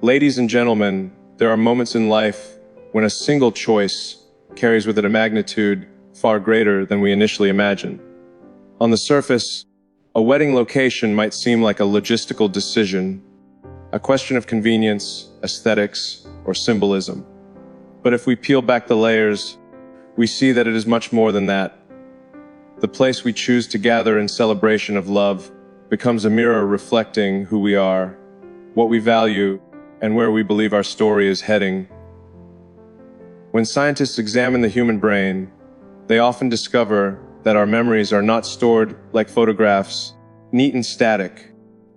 Ladies and gentlemen, there are moments in life when a single choice carries with it a magnitude far greater than we initially imagined. On the surface, a wedding location might seem like a logistical decision, a question of convenience, aesthetics, or symbolism. But if we peel back the layers, we see that it is much more than that. The place we choose to gather in celebration of love becomes a mirror reflecting who we are, what we value, and where we believe our story is heading. When scientists examine the human brain, they often discover that our memories are not stored like photographs, neat and static.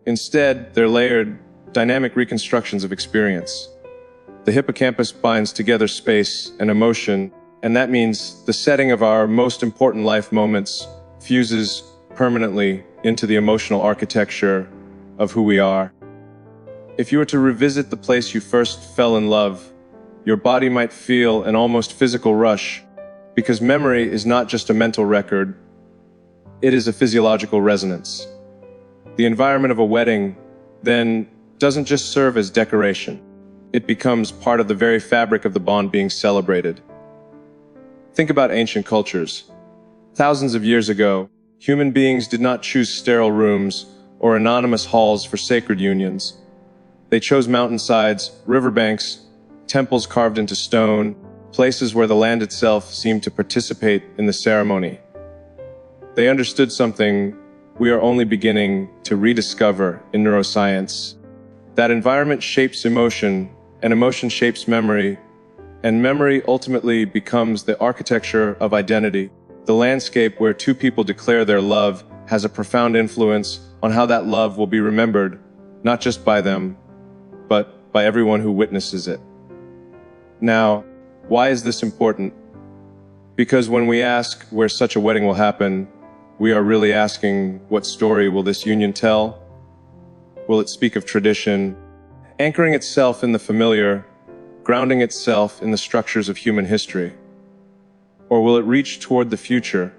Instead, they're layered, dynamic reconstructions of experience. The hippocampus binds together space and emotion, and that means the setting of our most important life moments fuses permanently into the emotional architecture of who we are. If you were to revisit the place you first fell in love, your body might feel an almost physical rush, because memory is not just a mental record, it is a physiological resonance. The environment of a wedding, then, doesn't just serve as decoration. It becomes part of the very fabric of the bond being celebrated. Think about ancient cultures. Thousands of years ago, human beings did not choose sterile rooms or anonymous halls for sacred unions. They chose mountainsides, riverbanks, temples carved into stone, places where the land itself seemed to participate in the ceremony. They understood something we are only beginning to rediscover in neuroscience. That environment shapes emotion, and emotion shapes memory, and memory ultimately becomes the architecture of identity. The landscape where two people declare their love has a profound influence on how that love will be remembered, not just by them, but by everyone who witnesses it. Now, why is this important? Because when we ask where such a wedding will happen, we are really asking, what story will this union tell? Will it speak of tradition, anchoring itself in the familiar, grounding itself in the structures of human history? Or will it reach toward the future,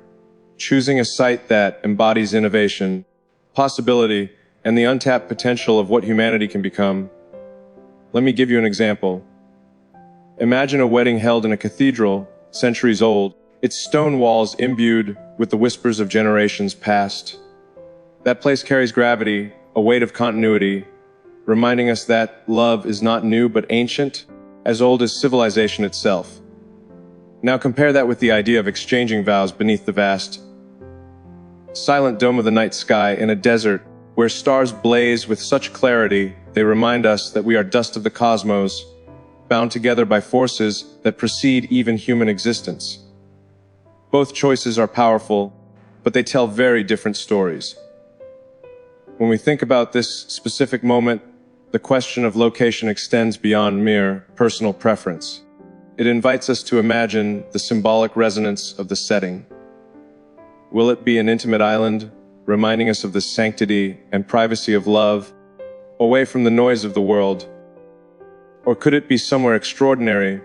choosing a site that embodies innovation, possibility, and the untapped potential of what humanity can become? Let me give you an example. Imagine a wedding held in a cathedral, centuries old, its stone walls imbued with the whispers of generations past. That place carries gravity, a weight of continuity, reminding us that love is not new but ancient, as old as civilization itself. Now compare that with the idea of exchanging vows beneath the vast, silent dome of the night sky in a desert where stars blaze with such clarity they remind us that we are dust of the cosmos, bound together by forces that precede even human existence. Both choices are powerful, but they tell very different stories. When we think about this specific moment, the question of location extends beyond mere personal preference. It invites us to imagine the symbolic resonance of the setting. Will it be an intimate island, reminding us of the sanctity and privacy of love, away from the noise of the world? Or could it be somewhere extraordinary,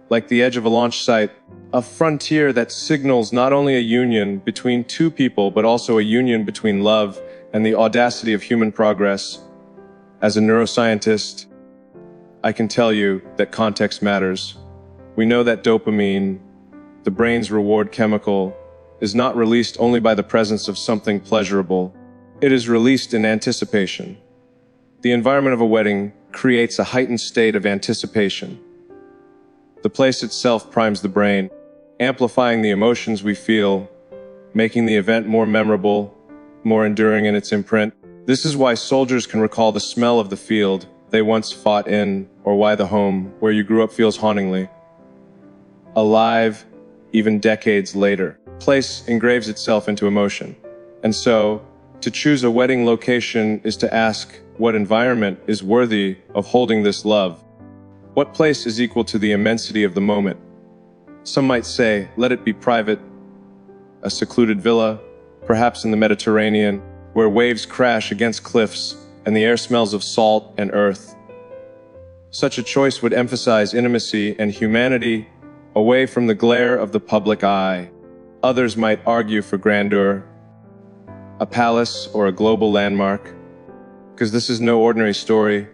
like the edge of a launch site, a frontier that signals not only a union between two people, but also a union between love and the audacity of human progress? As a neuroscientist, I can tell you that context matters. We know that dopamine, the brain's reward chemical, is not released only by the presence of something pleasurable. It is released in anticipation. The environment of a wedding creates a heightened state of anticipation. The place itself primes the brain, amplifying the emotions we feel, making the event more memorable, more enduring in its imprint. This is why soldiers can recall the smell of the field they once fought in, or why the home where you grew up feels hauntingly alive, even decades later. Place engraves itself into emotion. And so, to choose a wedding location is to ask what environment is worthy of holding this love. What place is equal to the immensity of the moment? Some might say, let it be private, a secluded villa, perhaps in the Mediterranean, where waves crash against cliffs and the air smells of salt and earth. Such a choice would emphasize intimacy and humanity away from the glare of the public eye. Others might argue for grandeur, a palace or a global landmark, because this is no ordinary story.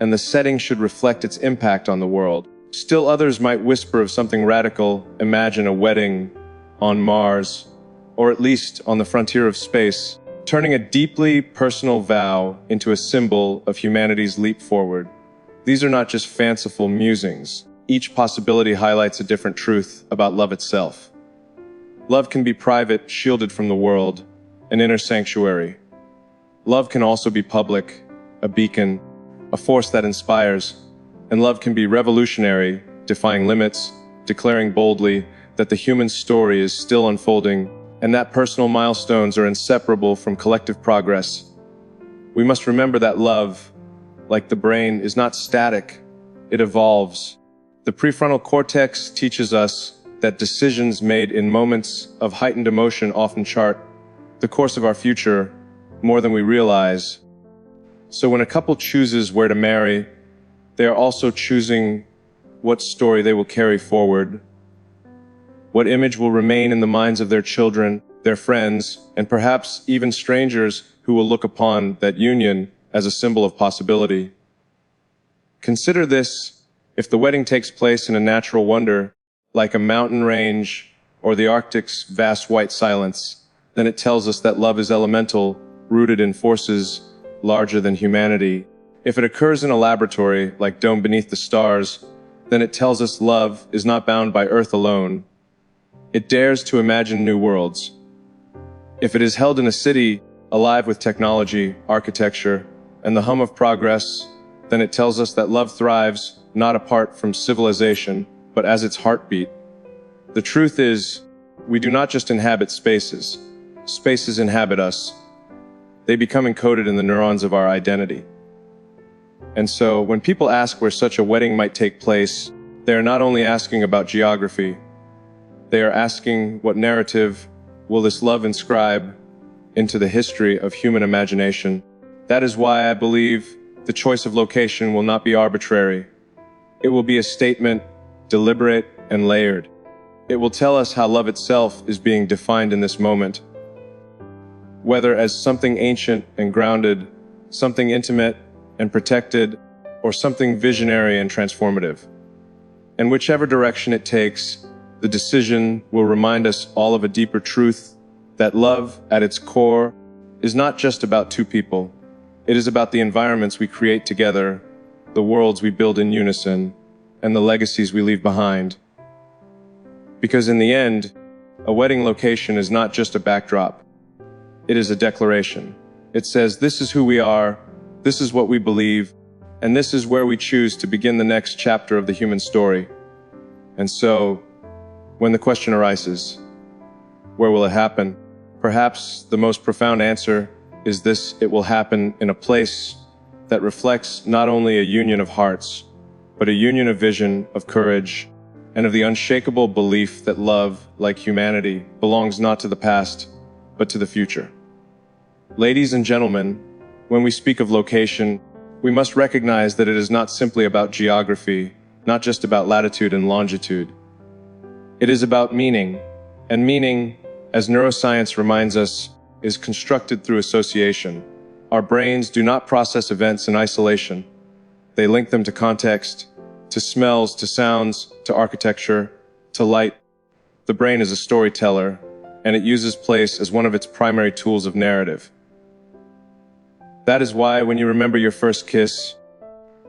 and the setting should reflect its impact on the world. Still others might whisper of something radical, imagine a wedding on Mars, or at least on the frontier of space, turning a deeply personal vow into a symbol of humanity's leap forward. These are not just fanciful musings. Each possibility highlights a different truth about love itself. Love can be private, shielded from the world, an inner sanctuary. Love can also be public, a beacon, a force that inspires. And love can be revolutionary, defying limits, declaring boldly that the human story is still unfolding, and that personal milestones are inseparable from collective progress. We must remember that love, like the brain, is not static, it evolves. The prefrontal cortex teaches us that decisions made in moments of heightened emotion often chart the course of our future more than we realize. So when a couple chooses where to marry, they are also choosing what story they will carry forward, what image will remain in the minds of their children, their friends, and perhaps even strangers who will look upon that union as a symbol of possibility. Consider this: if the wedding takes place in a natural wonder, like a mountain range or the Arctic's vast white silence, then it tells us that love is elemental, rooted in forces larger than humanity. If it occurs in a laboratory, like dome beneath the stars, then it tells us love is not bound by Earth alone. It dares to imagine new worlds. If it is held in a city, alive with technology, architecture, and the hum of progress, then it tells us that love thrives not apart from civilization, but as its heartbeat. The truth is, we do not just inhabit spaces. Spaces inhabit us. They become encoded in the neurons of our identity. And so, when people ask where such a wedding might take place, they are not only asking about geography, they are asking what narrative will this love inscribe into the history of human imagination. That is why I believe the choice of location will not be arbitrary. It will be a statement, deliberate and layered. It will tell us how love itself is being defined in this moment, whether as something ancient and grounded, something intimate and protected, or something visionary and transformative. And whichever direction it takes, the decision will remind us all of a deeper truth, that love, at its core, is not just about two people. It is about the environments we create together, the worlds we build in unison, and the legacies we leave behind. Because in the end, a wedding location is not just a backdrop. It is a declaration. It says, this is who we are, this is what we believe, and this is where we choose to begin the next chapter of the human story. And so, when the question arises, where will it happen? Perhaps the most profound answer is this: it will happen in a place that reflects not only a union of hearts, but a union of vision, of courage, and of the unshakable belief that love, like humanity, belongs not to the past, but to the future. Ladies and gentlemen, when we speak of location, we must recognize that it is not simply about geography, not just about latitude and longitude. It is about meaning, and meaning, as neuroscience reminds us, is constructed through association. Our brains do not process events in isolation. They link them to context, to smells, to sounds, to architecture, to light. The brain is a storyteller, and it uses place as one of its primary tools of narrative. That is why when you remember your first kiss,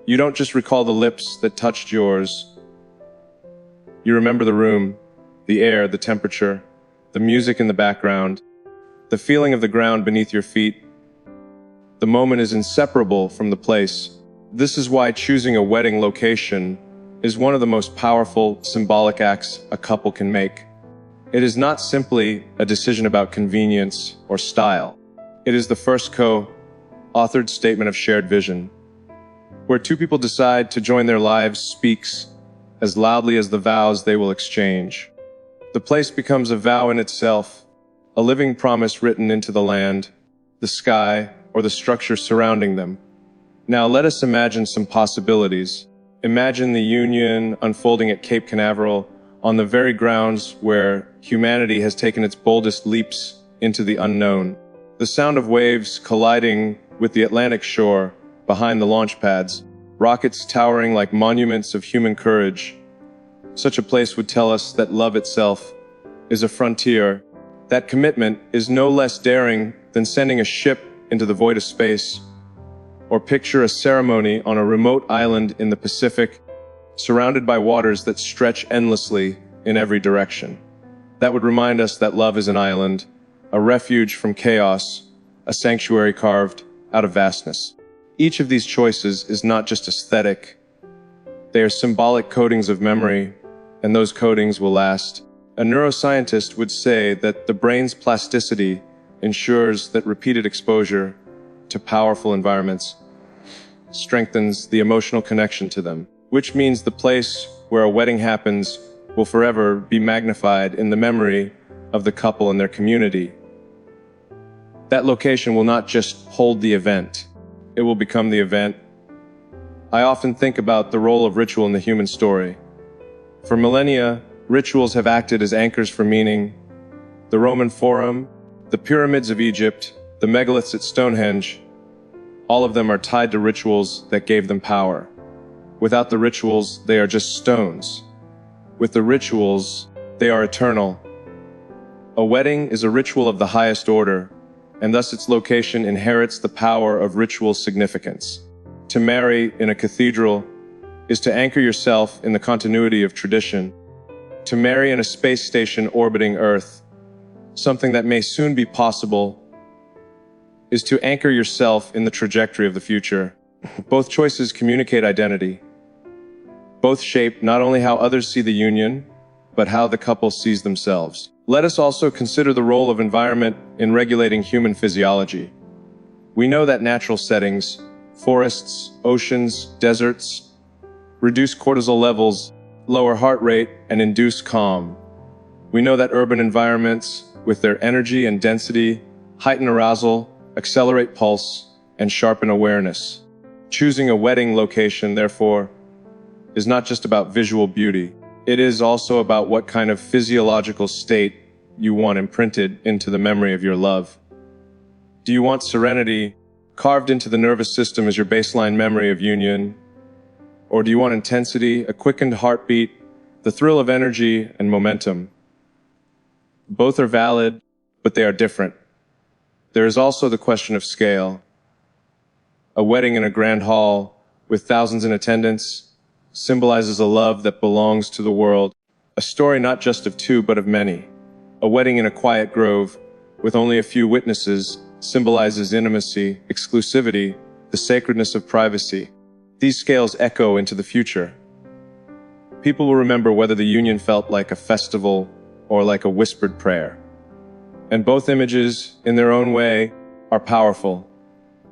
you don't just recall the lips that touched yours. You remember the room, the air, the temperature, the music in the background, the feeling of the ground beneath your feet. The moment is inseparable from the place. This is why choosing a wedding location is one of the most powerful symbolic acts a couple can make. It is not simply a decision about convenience or style. It is the first co-authored statement of shared vision, where two people decide to join their lives speaks as loudly as the vows they will exchange. The place becomes a vow in itself, a living promise written into the land, the sky, or the structure surrounding them. Now let us imagine some possibilities. Imagine the union unfolding at Cape Canaveral, on the very grounds where humanity has taken its boldest leaps into the unknown. The sound of waves colliding with the Atlantic shore behind the launch pads, rockets towering like monuments of human courage. Such a place would tell us that love itself is a frontier. That commitment is no less daring than sending a ship into the void of space. Or picture a ceremony on a remote island in the Pacific, surrounded by waters that stretch endlessly in every direction. That would remind us that love is an island, a refuge from chaos, a sanctuary carved out of vastness. Each of these choices is not just aesthetic. They are symbolic coatings of memory, and those coatings will last. A neuroscientist would say that the brain's plasticity ensures that repeated exposure to powerful environments strengthens the emotional connection to them, which means the place where a wedding happens will forever be magnified in the memory of the couple and their community. That location will not just hold the event, it will become the event. I often think about the role of ritual in the human story. For millennia, rituals have acted as anchors for meaning. The Roman Forum, the pyramids of Egypt, the megaliths at Stonehenge, all of them are tied to rituals that gave them power. Without the rituals, they are just stones. With the rituals, they are eternal. A wedding is a ritual of the highest order, and thus its location inherits the power of ritual significance. To marry in a cathedral is to anchor yourself in the continuity of tradition. To marry in a space station orbiting Earth, something that may soon be possible, is to anchor yourself in the trajectory of the future. Both choices communicate identity. Both shape not only how others see the union, but how the couple sees themselves. Let us also consider the role of environment in regulating human physiology. We know that natural settings, forests, oceans, deserts, reduce cortisol levels, lower heart rate, and induce calm. We know that urban environments, with their energy and density, heighten arousal, accelerate pulse, and sharpen awareness. Choosing a wedding location, therefore, is not just about visual beauty. It is also about what kind of physiological state you want imprinted into the memory of your love. Do you want serenity carved into the nervous system as your baseline memory of union? Or do you want intensity, a quickened heartbeat, the thrill of energy and momentum? Both are valid, but they are different. There is also the question of scale. A wedding in a grand hall with thousands in attendance symbolizes a love that belongs to the world, a story not just of two but of many. A wedding in a quiet grove with only a few witnesses symbolizes intimacy, exclusivity, the sacredness of privacy. These scales echo into the future. People will remember whether the union felt like a festival or like a whispered prayer. And both images, in their own way, are powerful.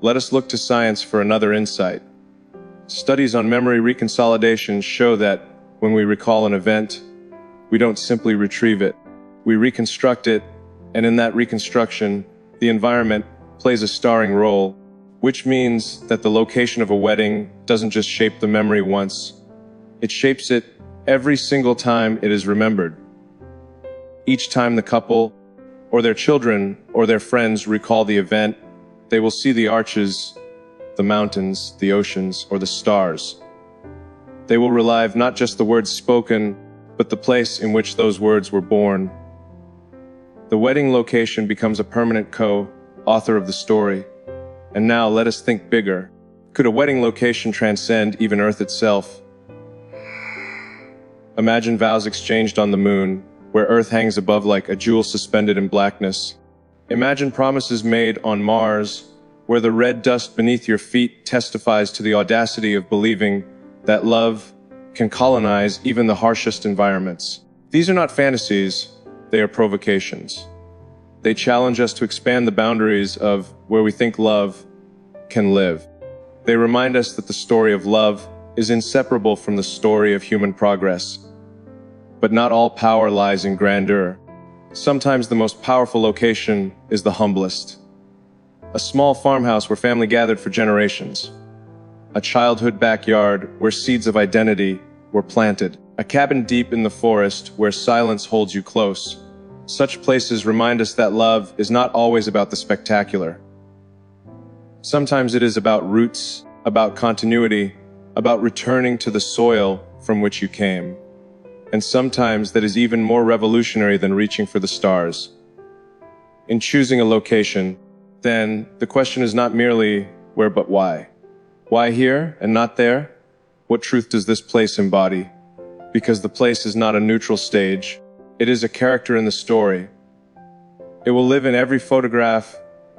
Let us look to science for another insight. Studies on memory reconsolidation show that when we recall an event, we don't simply retrieve it. We reconstruct it, and in that reconstruction, the environment plays a starring role, which means that the location of a wedding doesn't just shape the memory once. It shapes it every single time it is remembered. Each time the couple, or their children, or their friends recall the event, they will see the arches, the mountains, the oceans, or the stars. They will relive not just the words spoken, but the place in which those words were born. The wedding location becomes a permanent co-author of the story. And now let us think bigger. Could a wedding location transcend even Earth itself? Imagine vows exchanged on the moon, where Earth hangs above like a jewel suspended in blackness. Imagine promises made on Mars, where the red dust beneath your feet testifies to the audacity of believing that love can colonize even the harshest environments. These are not fantasies, they are provocations. They challenge us to expand the boundaries of where we think love can live. They remind us that the story of love is inseparable from the story of human progress. But not all power lies in grandeur. Sometimes the most powerful location is the humblest. A small farmhouse where family gathered for generations. A childhood backyard where seeds of identity were planted. A cabin deep in the forest where silence holds you close. Such places remind us that love is not always about the spectacular. Sometimes it is about roots, about continuity, about returning to the soil from which you came. And sometimes that is even more revolutionary than reaching for the stars. In choosing a location, then, the question is not merely where but why. Why here and not there? What truth does this place embody? Because the place is not a neutral stage, it is a character in the story. It will live in every photograph,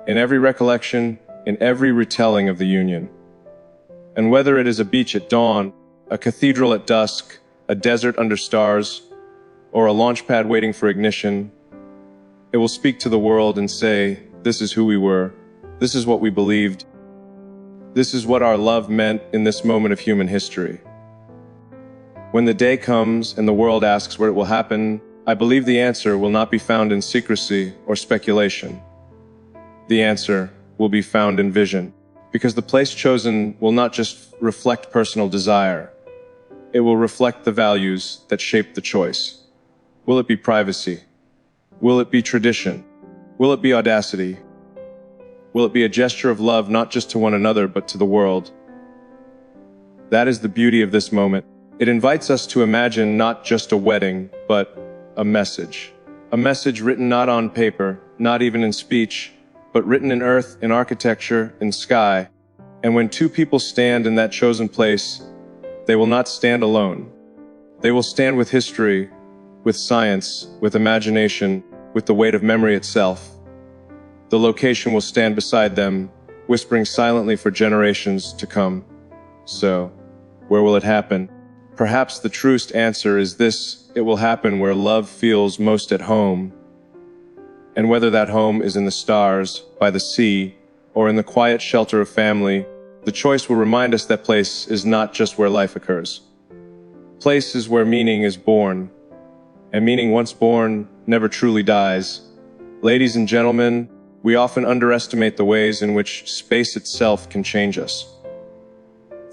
in every recollection, in every retelling of the Union. And whether it is a beach at dawn, a cathedral at dusk, a desert under stars, or a launch pad waiting for ignition, it will speak to the world and say, this is who we were, this is what we believed, this is what our love meant in this moment of human history. When the day comes and the world asks where it will happen, I believe the answer will not be found in secrecy or speculation. The answer will be found in vision, because the place chosen will not just reflect personal desire, it will reflect the values that shape the choice. Will it be privacy? Will it be tradition? Will it be audacity? Will it be a gesture of love not just to one another but to the world? That is the beauty of this moment. It invites us to imagine not just a wedding, but a message. A message written not on paper, not even in speech, but written in earth, in architecture, in sky. And when two people stand in that chosen place, they will not stand alone. They will stand with history, with science, with imagination, with the weight of memory itself. The location will stand beside them, whispering silently for generations to come. So, where will it happen? Perhaps the truest answer is this: it will happen where love feels most at home. And whether that home is in the stars, by the sea, or in the quiet shelter of family, the choice will remind us that place is not just where life occurs. Place is where meaning is born. And meaning once born never truly dies. Ladies and gentlemen, we often underestimate the ways in which space itself can change us.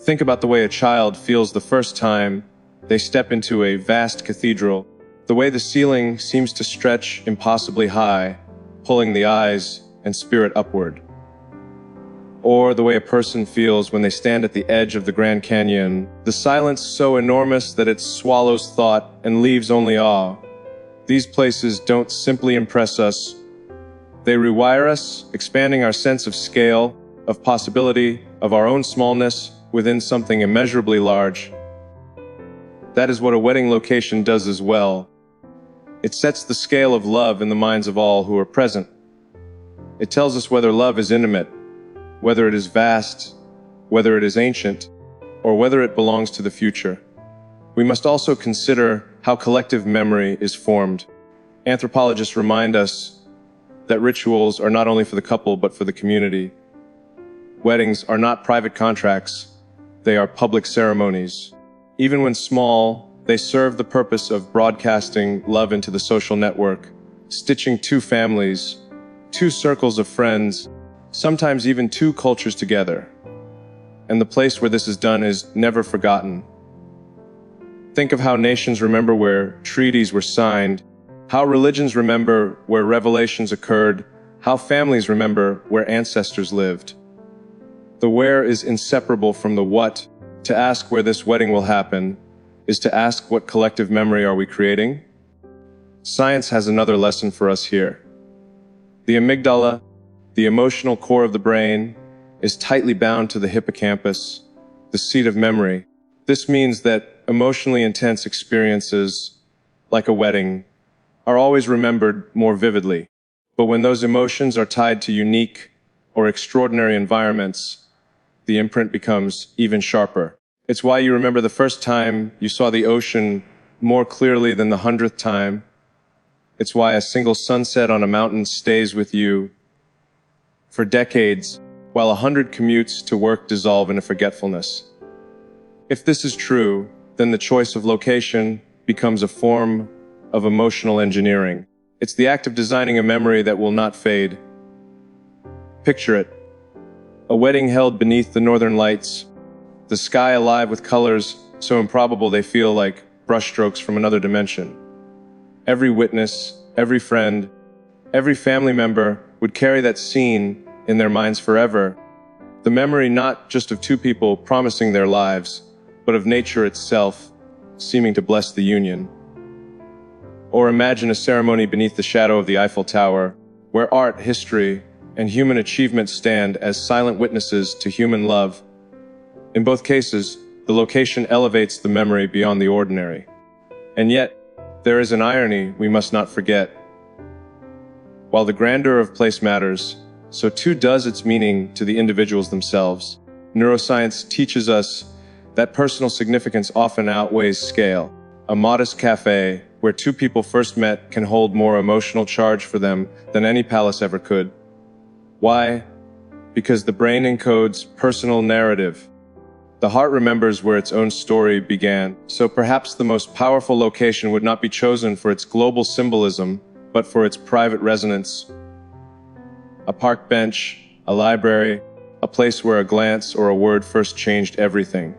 Think about the way a child feels the first time they step into a vast cathedral, the way the ceiling seems to stretch impossibly high, pulling the eyes and spirit upward. Or the way a person feels when they stand at the edge of the Grand Canyon, the silence so enormous that it swallows thought and leaves only awe. These places don't simply impress us, they rewire us, expanding our sense of scale, of possibility, of our own smallness within something immeasurably large. That is what a wedding location does as well. It sets the scale of love in the minds of all who are present. It tells us whether love is intimate, whether it is vast, whether it is ancient, or whether it belongs to the future. We must also consider how collective memory is formed. Anthropologists remind us that rituals are not only for the couple but for the community. Weddings are not private contracts, they are public ceremonies. Even when small, they serve the purpose of broadcasting love into the social network, stitching two families, two circles of friends, sometimes even two cultures together. And the place where this is done is never forgotten. Think of how nations remember where treaties were signed, how religions remember where revelations occurred, how families remember where ancestors lived. The where is inseparable from the what. To ask where this wedding will happen is to ask what collective memory are we creating? Science has another lesson for us here. The amygdala, the emotional core of the brain, is tightly bound to the hippocampus, the seat of memory. This means that emotionally intense experiences, like a wedding, are always remembered more vividly. But when those emotions are tied to unique or extraordinary environments, the imprint becomes even sharper. It's why you remember the first time you saw the ocean more clearly than the 100th time. It's why a single sunset on a mountain stays with you for decades, while 100 commutes to work dissolve into forgetfulness. If this is true, then the choice of location becomes a form of emotional engineering. It's the act of designing a memory that will not fade. Picture it. A wedding held beneath the northern lights, the sky alive with colors so improbable they feel like brushstrokes from another dimension. Every witness, every friend, every family member would carry that scene in their minds forever. The memory not just of two people promising their lives, but of nature itself, seeming to bless the union. Or imagine a ceremony beneath the shadow of the Eiffel Tower, where art, history, and human achievement stand as silent witnesses to human love. In both cases, the location elevates the memory beyond the ordinary. And yet, there is an irony we must not forget. While the grandeur of place matters, so too does its meaning to the individuals themselves. Neuroscience teaches us that personal significance often outweighs scale. A modest cafe where two people first met can hold more emotional charge for them than any palace ever could. Why? Because the brain encodes personal narrative. The heart remembers where its own story began, so perhaps the most powerful location would not be chosen for its global symbolism, but for its private resonance. A park bench, a library, a place where a glance or a word first changed everything.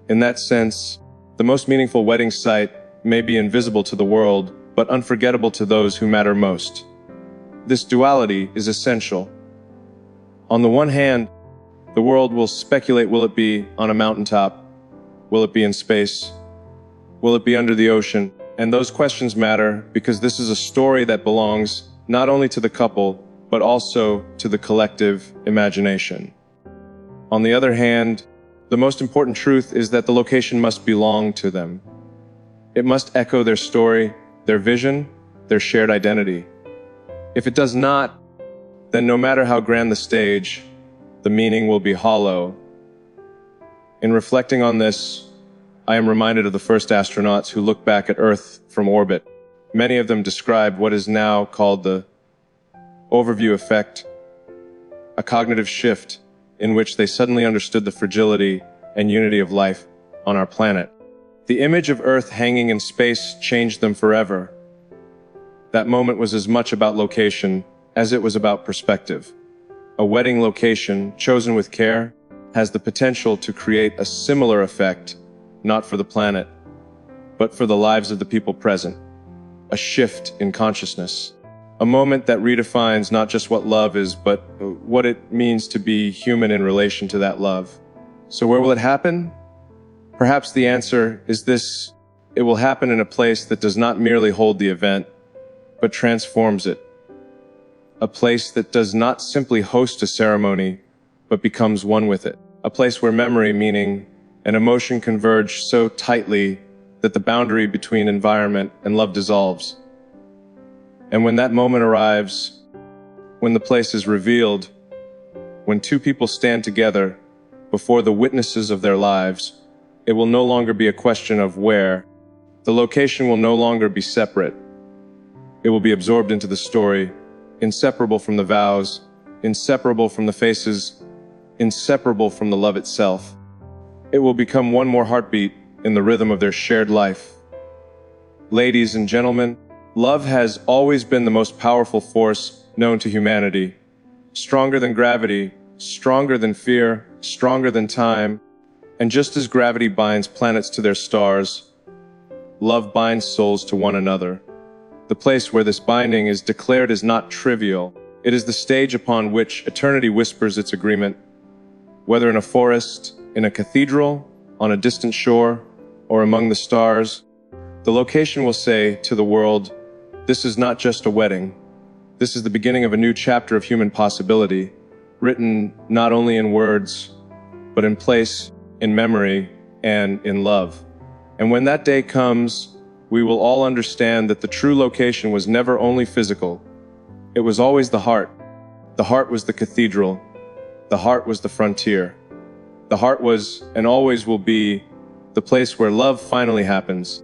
In that sense, the most meaningful wedding site may be invisible to the world, but unforgettable to those who matter most. This duality is essential. On the one hand, the world will speculate, will it be on a mountaintop? Will it be in space? Will it be under the ocean? And those questions matter because this is a story that belongs not only to the couple, but also to the collective imagination. On the other hand, the most important truth is that the location must belong to them. It must echo their story, their vision, their shared identity. If it does not, then no matter how grand the stage, the meaning will be hollow. In reflecting on this, I am reminded of the first astronauts who looked back at Earth from orbit. Many of them described what is now called the overview effect, a cognitive shift in which they suddenly understood the fragility and unity of life on our planet. The image of Earth hanging in space changed them forever. That moment was as much about location as it was about perspective. A wedding location, chosen with care, has the potential to create a similar effect, not for the planet, but for the lives of the people present. A shift in consciousness. A moment that redefines not just what love is, but what it means to be human in relation to that love. So where will it happen? Perhaps the answer is this: it will happen in a place that does not merely hold the event, but transforms it. A place that does not simply host a ceremony, but becomes one with it. A place where memory, meaning, and emotion converge so tightly that the boundary between environment and love dissolves. And when that moment arrives, when the place is revealed, when two people stand together before the witnesses of their lives, it will no longer be a question of where. The location will no longer be separate. It will be absorbed into the story, inseparable from the vows, inseparable from the faces, inseparable from the love itself. It will become one more heartbeat in the rhythm of their shared life. Ladies and gentlemen, love has always been the most powerful force known to humanity. Stronger than gravity, stronger than fear, stronger than time. And just as gravity binds planets to their stars, love binds souls to one another. The place where this binding is declared is not trivial. It is the stage upon which eternity whispers its agreement. Whether in a forest, in a cathedral, on a distant shore, or among the stars, the location will say to the world, this is not just a wedding. This is the beginning of a new chapter of human possibility, written not only in words, but in place, in memory, and in love. And when that day comes, we will all understand that the true location was never only physical. It was always the heart. The heart was the cathedral. The heart was the frontier. The heart was, and always will be, the place where love finally happens.